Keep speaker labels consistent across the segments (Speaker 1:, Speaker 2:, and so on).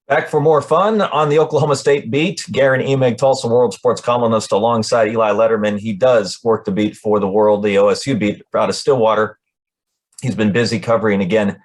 Speaker 1: Back for more fun on the Oklahoma State beat. Guerin, Emig, Tulsa World Sports columnist alongside Eli Lederman. He does work the beat for the World, the OSU beat out of Stillwater. He's been busy covering, again,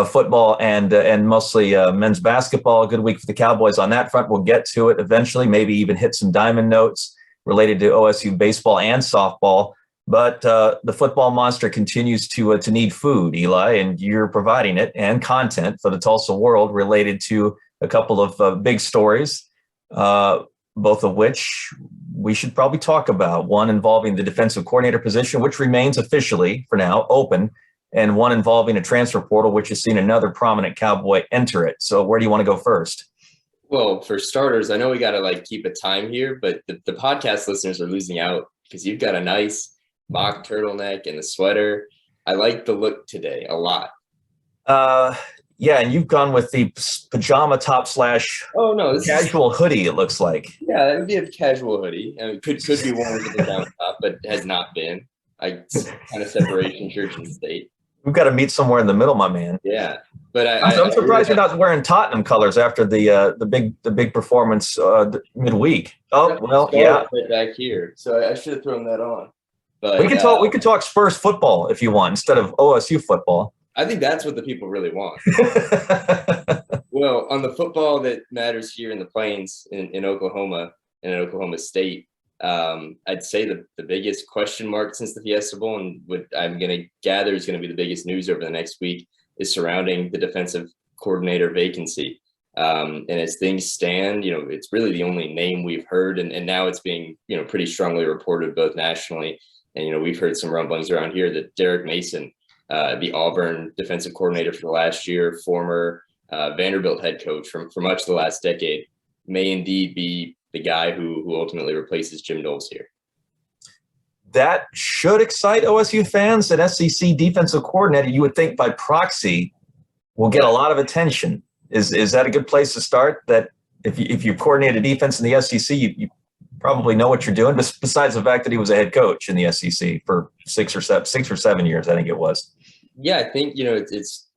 Speaker 1: football and mostly men's basketball. A good week for the Cowboys on that front. We'll get to it eventually, maybe even hit some diamond notes related to OSU baseball and softball. But the football monster continues to need food, Eli, and you're providing it and content for the Tulsa World related to a couple of big stories, both of which we should probably talk about. One involving the defensive coordinator position, which remains officially, for now, open, and one involving a transfer portal, which has seen another prominent Cowboy enter it. So where do you want to go first?
Speaker 2: Well, for starters, I know we got to keep a time here, but the podcast listeners are losing out because you've got a nice mock turtleneck and the sweater. I like the look today a lot.
Speaker 1: Yeah, and you've gone with the pajama top /
Speaker 2: oh no,
Speaker 1: casual hoodie. It looks like.
Speaker 2: Yeah, it would be a casual hoodie. I mean, could be worn with the pajama top, but has not been. Kind of separation church and state.
Speaker 1: We've got to meet somewhere in the middle, my man.
Speaker 2: Yeah, but
Speaker 1: I'm surprised you're not wearing Tottenham colors after the big performance midweek. Oh well, yeah,
Speaker 2: right back here. So I should have thrown that on. But
Speaker 1: we can talk Spurs football if you want instead of OSU football.
Speaker 2: I think that's what the people really want. Well, on the football that matters here in the Plains in Oklahoma and in Oklahoma State, I'd say the biggest question mark since the Fiesta Bowl, and what I'm going to gather is going to be the biggest news over the next week, is surrounding the defensive coordinator vacancy. And as things stand, it's really the only name we've heard, and now it's being, pretty strongly reported both nationally. And, we've heard some rumblings around here that Derek Mason, the Auburn defensive coordinator for the last year, former Vanderbilt head coach for much of the last decade, may indeed be the guy who ultimately replaces Jim Knowles here.
Speaker 1: That should excite OSU fans. An SEC defensive coordinator, you would think by proxy, will get a lot of attention. Is that a good place to start? That if you coordinate a defense in the SEC, you probably know what you're doing. Besides the fact that he was a head coach in the SEC for 6 or 7 years, I think it was.
Speaker 2: Yeah, I think it's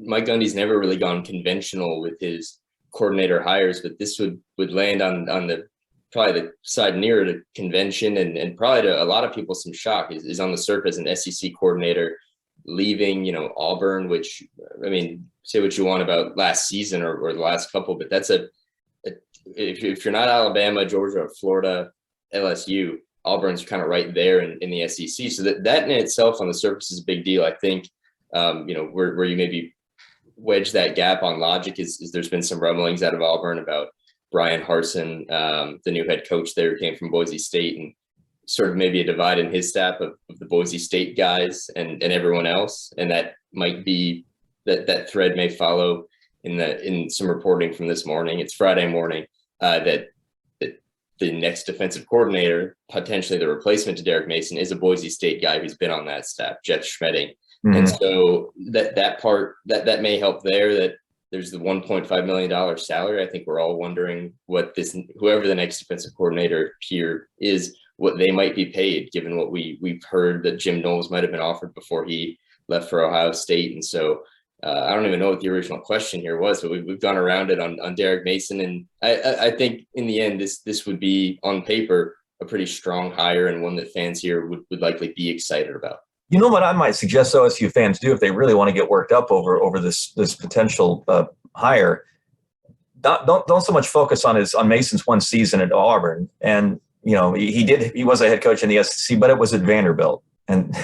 Speaker 2: Mike Gundy's never really gone conventional with his coordinator hires, but this would land on the probably the side nearer to convention and probably to a lot of people some shock is on the surface an SEC coordinator leaving Auburn, which, I mean, say what you want about last season or the last couple, but that's if you're not Alabama, Georgia, or Florida, LSU, Auburn's kind of right there in the SEC. So that in itself on the surface is a big deal. I think, where you maybe wedge that gap on logic is there's been some rumblings out of Auburn about Brian Harsin, the new head coach there, who came from Boise State, and sort of maybe a divide in his staff of the Boise State guys and everyone else. And that might be that thread may follow in some reporting from this morning. It's Friday morning, that the next defensive coordinator, potentially the replacement to Derek Mason, is a Boise State guy who's been on that staff, Jeff Schmedding. Mm-hmm. And so that part that may help there, that there's the $1.5 million salary. I think we're all wondering what whoever the next defensive coordinator here is, what they might be paid, given what we've heard that Jim Knowles might have been offered before he left for Ohio State. And so I don't even know what the original question here was, but we've gone around it on Derek Mason. And I think in the end, this would be on paper a pretty strong hire and one that fans here would likely be excited about.
Speaker 1: You know what I might suggest OSU fans do if they really want to get worked up over this potential hire? Don't so much focus on Mason's one season at Auburn, and he was a head coach in the SEC, but it was at Vanderbilt, and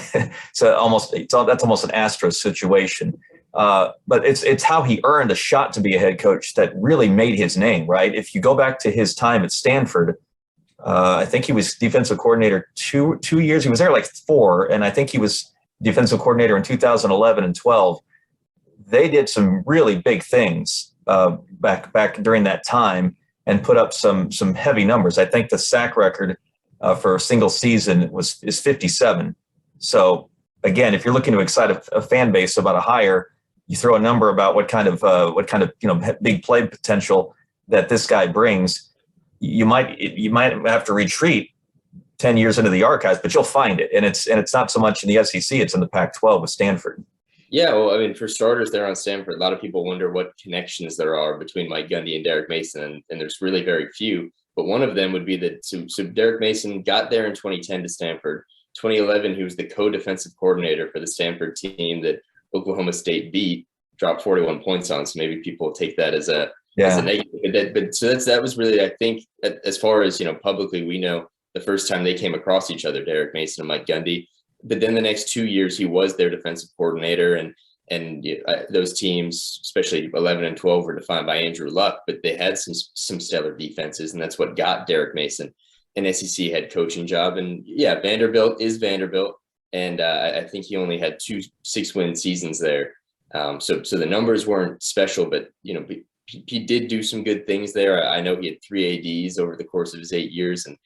Speaker 1: so that's almost an Astros situation. But it's how he earned a shot to be a head coach that really made his name, right? If you go back to his time at Stanford, I think he was defensive coordinator two years. He was there 4, and I think he was defensive coordinator in 2011 and 12. They did some really big things back during that time and put up some heavy numbers. I think the sack record for a single season is 57. So again, if you're looking to excite a fan base about a hire, you throw a number about what kind of big play potential that this guy brings. You might have to retreat 10 years into the archives, but you'll find it. And it's not so much in the SEC, it's in the Pac-12 with Stanford.
Speaker 2: Yeah, well, I mean, for starters, there on Stanford, a lot of people wonder what connections there are between Mike Gundy and Derek Mason, and there's really very few. But one of them would be that so Derek Mason got there in 2010 to Stanford. 2011, he was the co-defensive coordinator for the Stanford team that Oklahoma State beat, dropped 41 points on. So maybe people take that as a negative. But so that was really, I think, as far as publicly, we know the first time they came across each other, Derek Mason and Mike Gundy. But then the next 2 years, he was their defensive coordinator, and those teams, especially 11 and 12, were defined by Andrew Luck, but they had some stellar defenses, and that's what got Derek Mason an SEC head coaching job. And yeah, Vanderbilt is Vanderbilt, and I think he only had 2 6-win seasons there. So the numbers weren't special, but he did do some good things there. I know he had 3 ADs over the course of his 8 years, and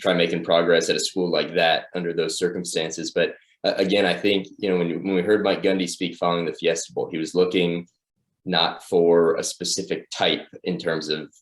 Speaker 2: try making progress at a school like that under those circumstances. But again, I think, when we heard Mike Gundy speak following the Fiesta Bowl, he was looking not for a specific type in terms of,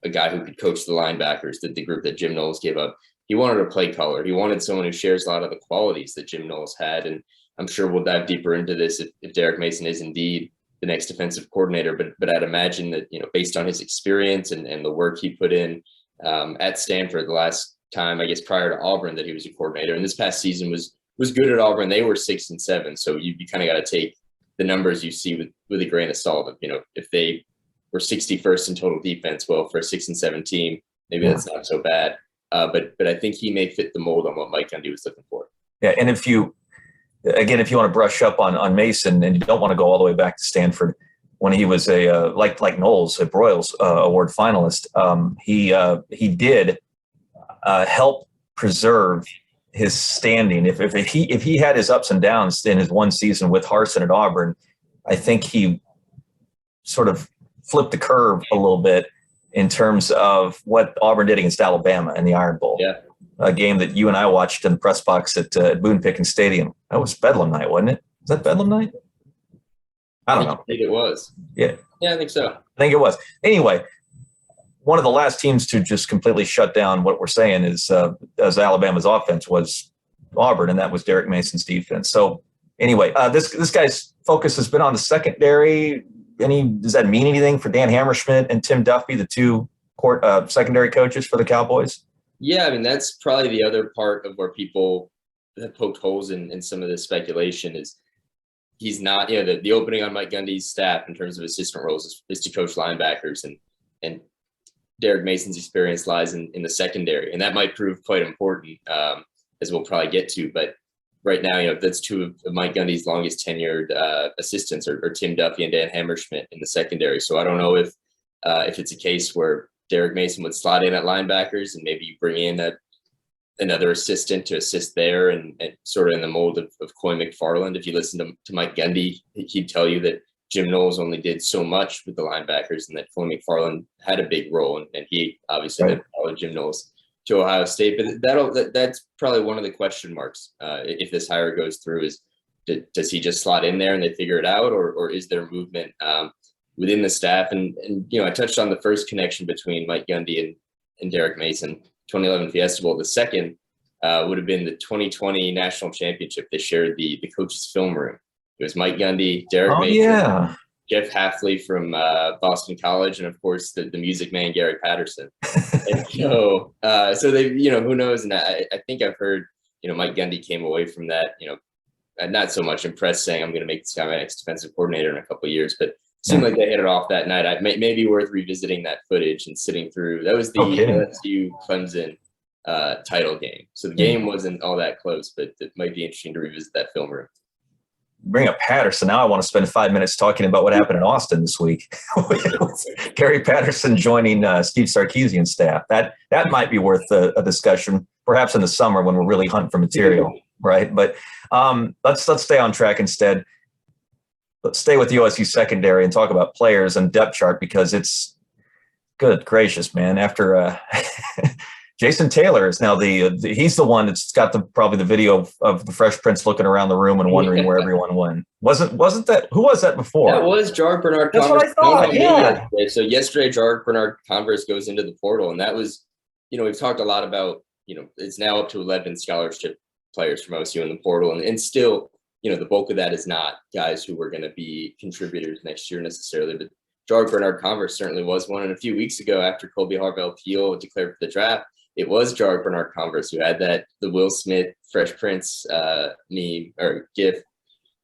Speaker 2: a guy who could coach the linebackers, the group that Jim Knowles gave up. He wanted a play caller. He wanted someone who shares a lot of the qualities that Jim Knowles had. And I'm sure we'll dive deeper into this if Derek Mason is indeed the next defensive coordinator. But I'd imagine that, based on his experience and the work he put in, at Stanford the last time, I guess, prior to Auburn, that he was a coordinator. And this past season was good at Auburn. They were 6-7. So you kind of got to take the numbers you see with a grain of salt. If they were 61st in total defense, well, for a 6-7 team, maybe that's not so bad. But I think he may fit the mold on what Mike Gundy was looking for.
Speaker 1: Yeah, and if you want to brush up on Mason, and you don't want to go all the way back to Stanford, when he was a like Knowles, a Broyles Award finalist, he did help preserve his standing. If he had his ups and downs in his one season with Harsin at Auburn, I think he sort of flipped the curve a little bit in terms of what Auburn did against Alabama in the Iron Bowl.
Speaker 2: Yeah.
Speaker 1: A game that you and I watched in the press box at Boone Pickens Stadium. That was Bedlam night, wasn't it? Was that Bedlam night? I don't know.
Speaker 2: I think it was.
Speaker 1: Yeah.
Speaker 2: Yeah, I think so.
Speaker 1: I think it was. Anyway, one of the last teams to just completely shut down what we're saying is as Alabama's offense was Auburn, and that was Derek Mason's defense. So anyway, this guy's focus has been on the secondary. Does that mean anything for Dan Hammerschmidt and Tim Duffy, the two secondary coaches for the Cowboys?
Speaker 2: Yeah, I mean, that's probably the other part of where people have poked holes in some of the speculation is he's not, the opening on Mike Gundy's staff in terms of assistant roles is to coach linebackers, and Derek Mason's experience lies in the secondary, and that might prove quite important, as we'll probably get to. But right now, that's two of Mike Gundy's longest tenured assistants are Tim Duffy and Dan Hammerschmidt in the secondary. So I don't know if it's a case where Derek Mason would slot in at linebackers and maybe you bring in another assistant to assist there, and sort of in the mold of Coy McFarland. If you listen to Mike Gundy, he'd tell you that Jim Knowles only did so much with the linebackers and that Coy McFarland had a big role. And he obviously then followed Jim Knowles to Ohio State. But that's probably one of the question marks if this hire goes through is, does he just slot in there and they figure it out, or is there movement within the staff? And I touched on the first connection between Mike Gundy and Derek Mason, 2011 Fiesta Bowl. The second would have been the 2020 national championship. They shared the coach's film room. It was Mike Gundy, Derek Mason, Jeff Hafley from Boston College, and of course the music man Gary Patterson. And so they, who knows? And I think I've heard, Mike Gundy came away from that, not so much impressed, saying I'm going to make this guy my next defensive coordinator in a couple of years, but it seemed like they hit it off that night. Maybe worth revisiting that footage and sitting through. That was the LSU Clemson title game. So the game wasn't all that close, but it might be interesting to revisit that film room.
Speaker 1: Bring up Patterson. Now I want to spend 5 minutes talking about what happened in Austin this week. Gary Patterson joining Steve Sarkisian's staff. That might be worth a discussion, perhaps in the summer when we're really hunting for material, right? But let's stay on track instead. Let's stay with the OSU secondary and talk about players and depth chart, because it's good gracious, man. After Jason Taylor is now he's the one that's got probably the video of the Fresh Prince looking around the room and wondering where everyone went. Wasn't that, who was that before?
Speaker 2: That was Bernard-Converse.
Speaker 1: That's what I thought. Yeah.
Speaker 2: So yesterday, Bernard-Converse goes into the portal, and that was, we've talked a lot about, it's now up to 11 scholarship players from OSU in the portal, and still the bulk of that is not guys who were going to be contributors next year necessarily, but Bernard-Converse certainly was one. And a few weeks ago, after Colby Harvell-Peel declared for the draft, it was Bernard-Converse who had the Will Smith Fresh Prince meme or GIF.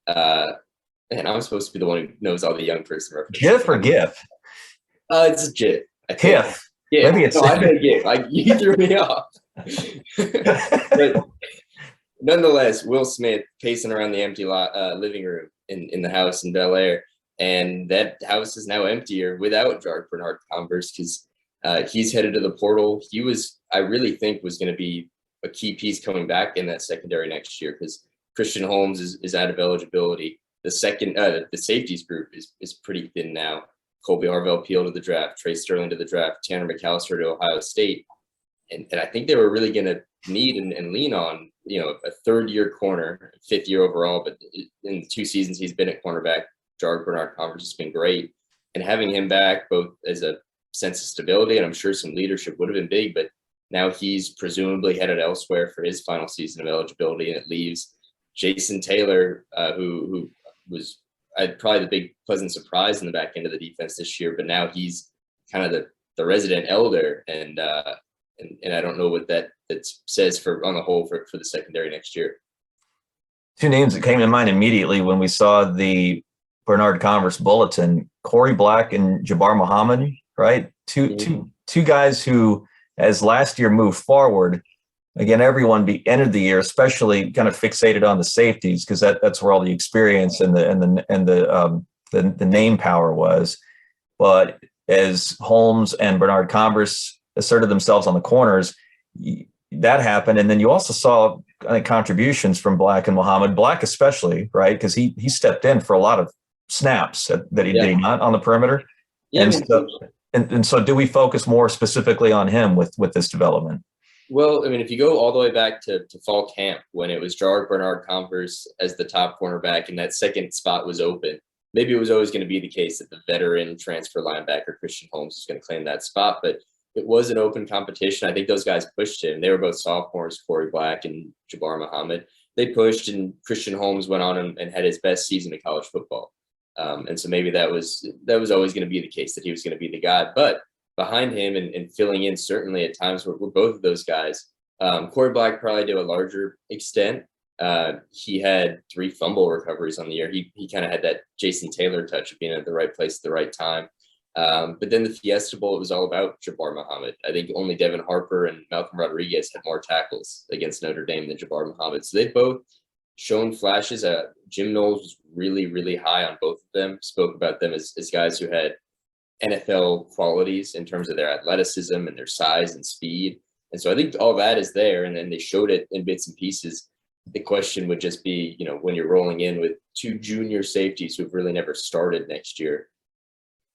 Speaker 2: And I'm supposed to be the one who knows all the young person references.
Speaker 1: GIF or GIF?
Speaker 2: It's a GIF.
Speaker 1: GIF.
Speaker 2: Yeah.
Speaker 1: Maybe it's.
Speaker 2: No, I said GIF. You threw me off. But nonetheless, Will Smith pacing around the empty living room in the house in Bel Air. And that house is now emptier without Bernard-Converse because he's headed to the portal. I really think was going to be a key piece coming back in that secondary next year because Christian Holmes is out of eligibility. The safeties group is pretty thin now. Colby Harvell-Peel to the draft, Trey Sterling to the draft, Tanner McAllister to Ohio State. And I think they were really going to need and lean on, a third-year corner, fifth-year overall, but in the 2 seasons he's been at cornerback, Bernard-Converse has been great. And having him back both as a sense of stability and I'm sure some leadership would have been big, but now he's presumably headed elsewhere for his final season of eligibility, and it leaves Jason Taylor, who was probably the big pleasant surprise in the back end of the defense this year, but now he's kind of the resident elder, and I don't know what that says on the whole for the secondary next year.
Speaker 1: 2 names that came to mind immediately when we saw the Bernard-Converse bulletin: Corey Black and Jabbar Muhammad, right? Two guys who, as last year moved forward, again, everyone ended the year, especially kind of fixated on the safeties because that's where all the experience and the name power was. But as Holmes and Bernard-Converse asserted themselves on the corners, that happened. And then you also saw contributions from Black and Muhammad, Black especially, right? Because he stepped in for a lot of snaps that he did not on the perimeter. Yeah, and so do we focus more specifically on him with this development?
Speaker 2: Well, I mean, if you go all the way back to fall camp when it was Bernard-Converse as the top cornerback and that second spot was open, maybe it was always going to be the case that the veteran transfer linebacker Christian Holmes was going to claim that spot, but it was an open competition. I think those guys pushed him. They were both sophomores, Corey Black and Jabbar Muhammad. They pushed, and Christian Holmes went on and had his best season of college football. And so maybe that was always going to be the case, that he was going to be the guy. But behind him and filling in certainly at times were both of those guys. Corey Black probably to a larger extent. He had 3 fumble recoveries on the year. He kind of had that Jason Taylor touch of being at the right place at the right time. But then the Fiesta Bowl, it was all about Jabbar Muhammad. I think only Devin Harper and Malcolm Rodriguez had more tackles against Notre Dame than Jabbar Muhammad. So they've both shown flashes. Jim Knowles was really, really high on both of them, spoke about them as guys who had NFL qualities in terms of their athleticism and their size and speed. And so I think all that is there, and then they showed it in bits and pieces. The question would just be, when you're rolling in with 2 junior safeties who've really never started next year,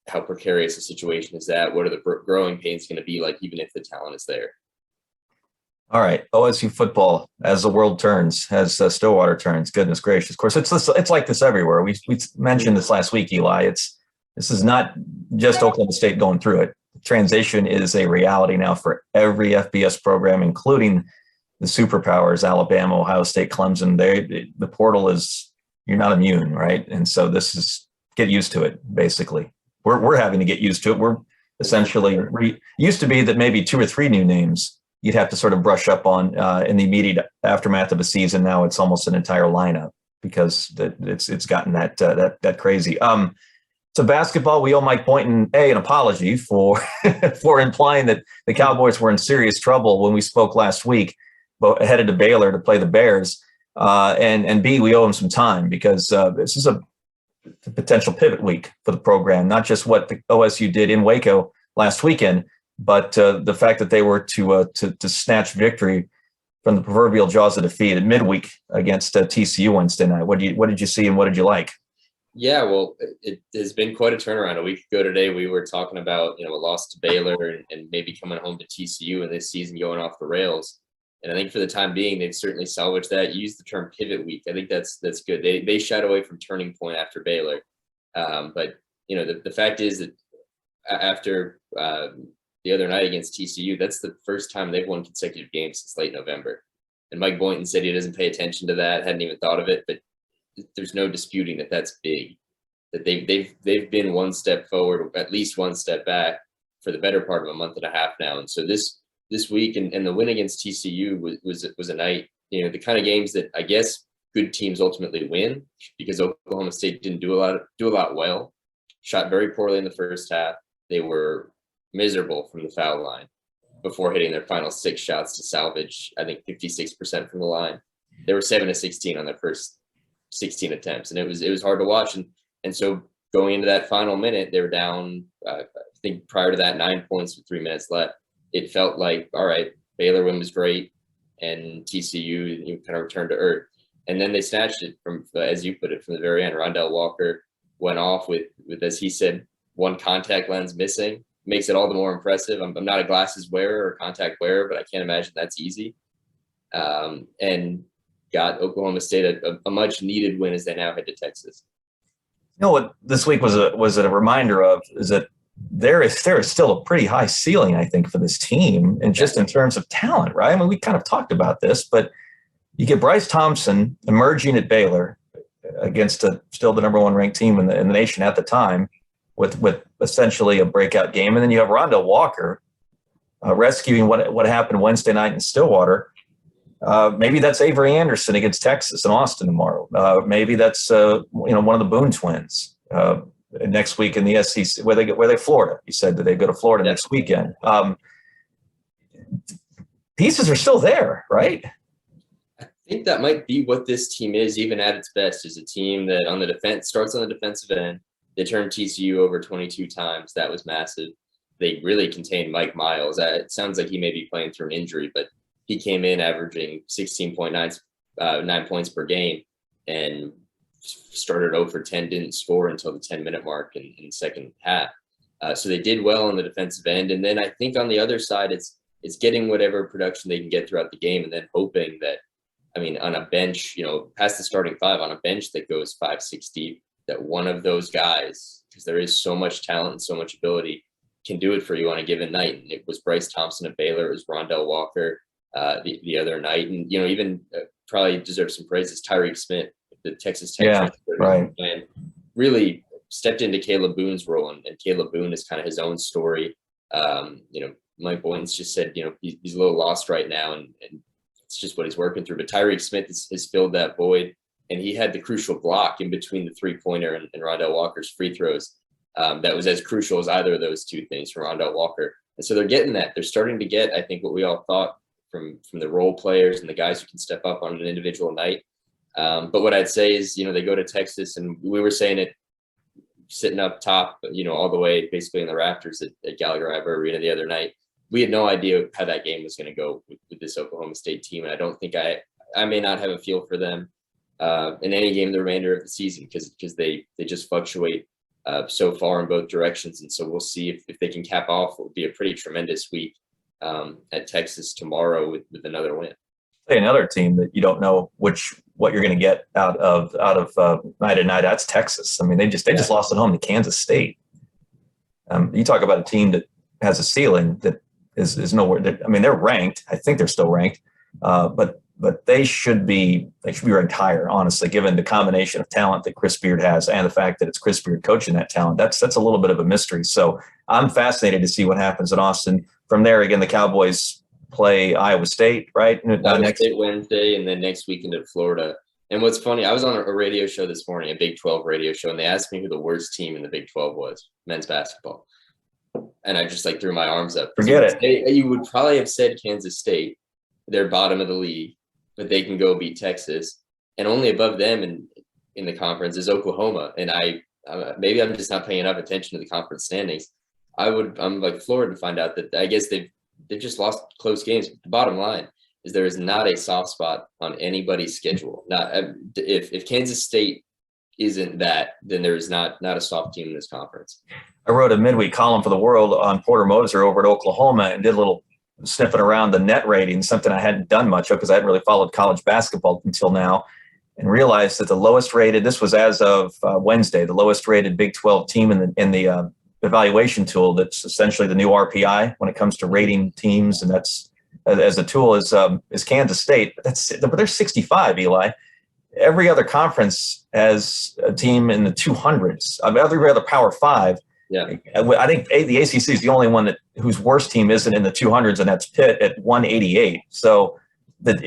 Speaker 2: how precarious a situation is that? What are the growing pains going to be like, even if the talent is there?
Speaker 1: All right, OSU football as the world turns, as Stillwater turns. Goodness gracious! Of course, it's like this everywhere. We mentioned this last week, Eli. This is not just Oklahoma State going through it. Transition is a reality now for every FBS program, including the superpowers: Alabama, Ohio State, Clemson. The portal is, you're not immune, right? And so this is, get used to it. Basically, we're having to get used to it. We're essentially used to be that maybe 2 or 3 new names you'd have to sort of brush up on in the immediate aftermath of a season. Now it's almost an entire lineup because it's gotten that crazy. So basketball, we owe Mike Boynton an apology for for implying that the Cowboys were in serious trouble when we spoke last week, but headed to Baylor to play the Bears. And B, we owe him some time because this is a potential pivot week for the program, not just what the OSU did in Waco last weekend, but the fact that they were to snatch victory from the proverbial jaws of defeat at midweek against TCU Wednesday night. What did you see and what did you like?
Speaker 2: Yeah, well, it has been quite a turnaround. A week ago today, we were talking about, a loss to Baylor and maybe coming home to TCU and this season going off the rails. And I think for the time being, they've certainly salvaged that. You used the term pivot week. I think that's good. They shied away from turning point after Baylor. But, the fact is that after the other night against TCU, that's the first time they've won consecutive games since late November. And Mike Boynton said he doesn't pay attention to that, hadn't even thought of it. But there's no disputing that that's big. That they've been one step forward, or at least one step back, for the better part of a month and a half now. And so this week and the win against TCU was a night, the kind of games that I guess good teams ultimately win, because Oklahoma State didn't do a lot well, shot very poorly in the first half. They were miserable from the foul line before hitting their final 6 shots to salvage, I think, 56% from the line. They were 7 of 16 on their first 16 attempts, and it was hard to watch. And so going into that final minute, they were down, I think prior to that, 9 points with 3 minutes left. It felt like, all right, Baylor win was great, and TCU kind of returned to earth. And then they snatched it from, as you put it, from the very end. Rondell Walker went off with, as he said, 1 contact lens missing. Makes it all the more impressive. I'm not a glasses wearer or contact wearer, but I can't imagine that's easy. And got Oklahoma State a much needed win as they now head to Texas.
Speaker 1: What this week was a reminder of is that there is still a pretty high ceiling, I think, for this team, and just in terms of talent, right? I mean, we kind of talked about this, but you get Bryce Thompson emerging at Baylor against still the number 1 ranked team in the nation at the time, with essentially a breakout game, and then you have Rondell Walker rescuing what happened Wednesday night in Stillwater. Maybe that's Avery Anderson against Texas in Austin tomorrow. Maybe that's one of the Boone twins next week in the SEC. Where they Florida? You said that they go to Florida next weekend. Pieces are still there, right?
Speaker 2: I think that might be what this team is, even at its best, is a team that on the defense starts on the defensive end. They turned TCU over 22 times. That was massive. They really contained Mike Miles. It sounds like he may be playing through an injury, but he came in averaging 16.9 points per game and started 0 for 10, didn't score until the 10-minute mark in the second half. So they did well on the defensive end. And then I think on the other side, it's getting whatever production they can get throughout the game, and then hoping that, on a bench, past the starting 5, on a bench that goes 5-6 deep, that one of those guys, because there is so much talent and so much ability, can do it for you on a given night. And it was Bryce Thompson at Baylor, it was Rondell Walker the other night, and even probably deserves some praise is Tyreek Smith, the Texas Tech transfer,
Speaker 1: right,
Speaker 2: and really stepped into Caleb Boone's role, and Caleb Boone is kind of his own story. Mike Boynton's just said he's a little lost right now, and it's just what he's working through. But Tyreek Smith has filled that void, and he had the crucial block in between the 3-pointer and Rondell Walker's free throws. That was as crucial as either of those two things from Rondell Walker. And so they're getting that. They're starting to get, I think, what we all thought from the role players and the guys who can step up on an individual night. But what I'd say is, they go to Texas, and we were saying it sitting up top, all the way basically in the rafters at Gallagher-Iba Arena the other night. We had no idea how that game was going to go with this Oklahoma State team. And I don't think I may not have a feel for them in any game the remainder of the season, because they just fluctuate so far in both directions. And so we'll see if they can cap off what will be a pretty tremendous week at Texas tomorrow with another win.
Speaker 1: Another team that you don't know what you're going to get out of night to night. That's Texas. I mean, they just lost at home to Kansas State. You talk about a team that has a ceiling that is nowhere. They're ranked. I think they're still ranked, but they should be ranked higher, honestly, given the combination of talent that Chris Beard has and the fact that it's Chris Beard coaching that talent. That's a little bit of a mystery. So I'm fascinated to see what happens in Austin. From there, again, the Cowboys play Iowa State, right?
Speaker 2: Iowa State Wednesday, and then next weekend at Florida. And what's funny, I was on a radio show this morning, a Big 12 radio show, and they asked me who the worst team in the Big 12 was, men's basketball. And I just threw my arms up.
Speaker 1: Forget it.
Speaker 2: You would probably have said Kansas State, they're bottom of the league, but they can go beat Texas. And only above them in the conference is Oklahoma. And maybe I'm just not paying enough attention to the conference standings. I'm floored to find out that I guess they've just lost close games. But the bottom line is there is not a soft spot on anybody's schedule. If Kansas State isn't that, then there is not a soft team in this conference.
Speaker 1: I wrote a midweek column for The World on Porter Moser over at Oklahoma and did a little sniffing around the net rating, something I hadn't done much of because I hadn't really followed college basketball until now, and realized that the lowest rated, this was as of Wednesday, the lowest rated Big 12 team in the evaluation tool that's essentially the new RPI when it comes to rating teams, and that's as a tool is Kansas State. But they're 65, Eli. every other conference has a team in the 200s. I mean, every other Power Five.
Speaker 2: Yeah.
Speaker 1: I think the ACC is the only one whose worst team isn't in the 200s, and that's Pitt at 188. So that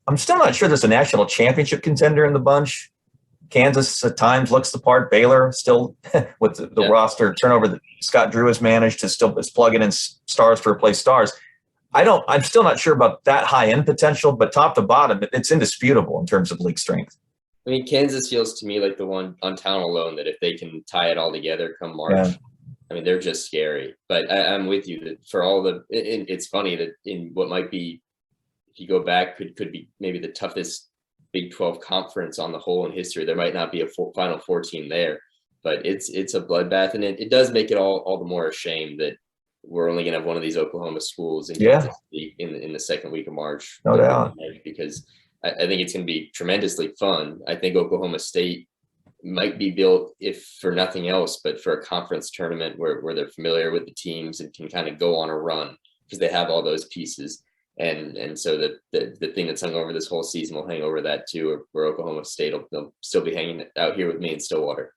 Speaker 1: I'm still not sure there's a national championship contender in the bunch. Kansas at times looks the part. Baylor still with the roster turnover that Scott Drew has managed to still is plugging in stars to replace stars. I'm still not sure about that high end potential, but top to bottom, it's indisputable in terms of league strength.
Speaker 2: I mean, Kansas feels to me like the one on town alone that if they can tie it all together come March, I mean, they're just scary. But I'm with you that for all it's funny that in what might be, if you go back, could be maybe the toughest Big 12 conference on the whole in history. There might not be a Final Four team there, but it's a bloodbath, and it does make it all the more a shame that we're only going to have one of these Oklahoma schools in Kansas City in the second week of March.
Speaker 1: No doubt.
Speaker 2: Because I think it's going to be tremendously fun. I think Oklahoma State might be built, if for nothing else, but for a conference tournament where they're familiar with the teams and can kind of go on a run because they have all those pieces. And so the thing that's hung over this whole season will hang over that too, where Oklahoma State they'll still be hanging out here with me in Stillwater.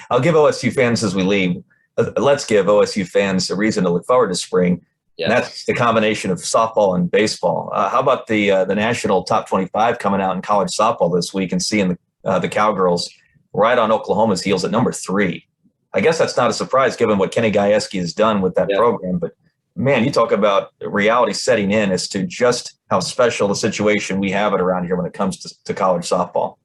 Speaker 1: I'll give OSU fans as we leave. Let's give OSU fans a reason to look forward to spring. Yeah. And that's the combination of softball and baseball. How about the national top 25 coming out in college softball this week and seeing the Cowgirls right on Oklahoma's heels at number 3? I guess that's not a surprise given what Kenny Gajewski has done with that program. But, man, you talk about reality setting in as to just how special the situation we have it around here when it comes to college softball.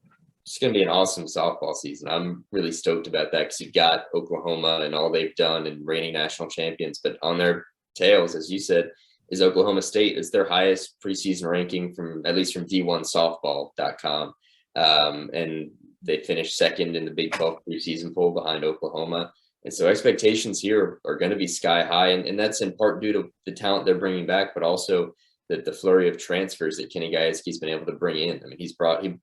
Speaker 2: It's going to be an awesome softball season. I'm really stoked about that because you've got Oklahoma and all they've done and reigning national champions. But on their tails, as you said, is Oklahoma State. Is their highest preseason ranking from D1softball.com. And they finished second in the Big 12 preseason poll behind Oklahoma. And so expectations here are going to be sky high. And that's in part due to the talent they're bringing back, but also the flurry of transfers that Kenny Gajewski's been able to bring in. I mean, he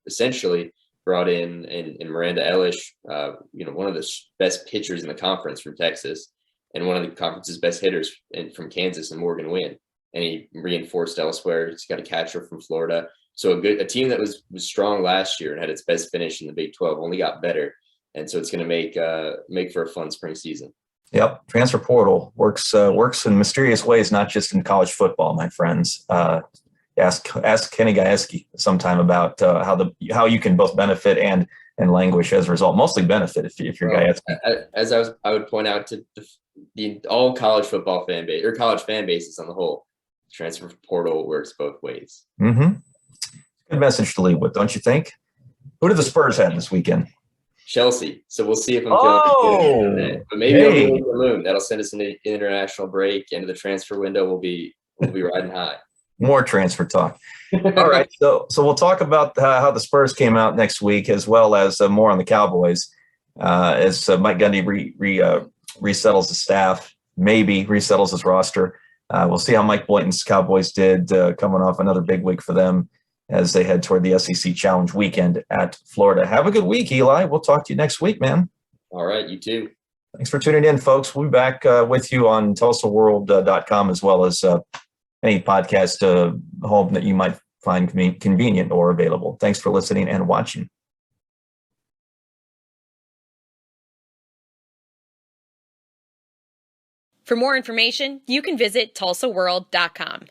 Speaker 2: essentially brought in Miranda Elish, one of the best pitchers in the conference from Texas, and one of the conference's best hitters from Kansas and Morgan Wynn. And he reinforced elsewhere. He's got a catcher from Florida. So a team that was strong last year and had its best finish in the Big 12 only got better. And so it's going to make for a fun spring season. Yep.
Speaker 1: Transfer portal works in mysterious ways, not just in college football, my friends. Ask Kenny Gajewski sometime about how you can both benefit and languish as a result. Mostly benefit if you're Gajewski.
Speaker 2: As I would point out to all college football fan base or college fan bases on the whole, transfer portal works both ways.
Speaker 1: Mm-hmm. Good message to leave with, don't you think? Who do the Spurs have this weekend?
Speaker 2: Chelsea. So we'll see if I'm feeling good. But maybe it'll be the moon. That'll send us into the international break. Into the transfer window. We'll be riding high.
Speaker 1: More transfer talk. All right. So we'll talk about how the Spurs came out next week, as well as more on the Cowboys, as Mike Gundy resettles the staff, maybe resettles his roster. We'll see how Mike Boynton's Cowboys did coming off another big week for them as they head toward the SEC Challenge weekend at Florida. Have a good week, Eli. We'll talk to you next week, man.
Speaker 2: All right. You too.
Speaker 1: Thanks for tuning in, folks. We'll be back with you on TulsaWorld.com as well as any podcast home that you might find convenient or available. Thanks for listening and watching.
Speaker 3: For more information, you can visit TulsaWorld.com.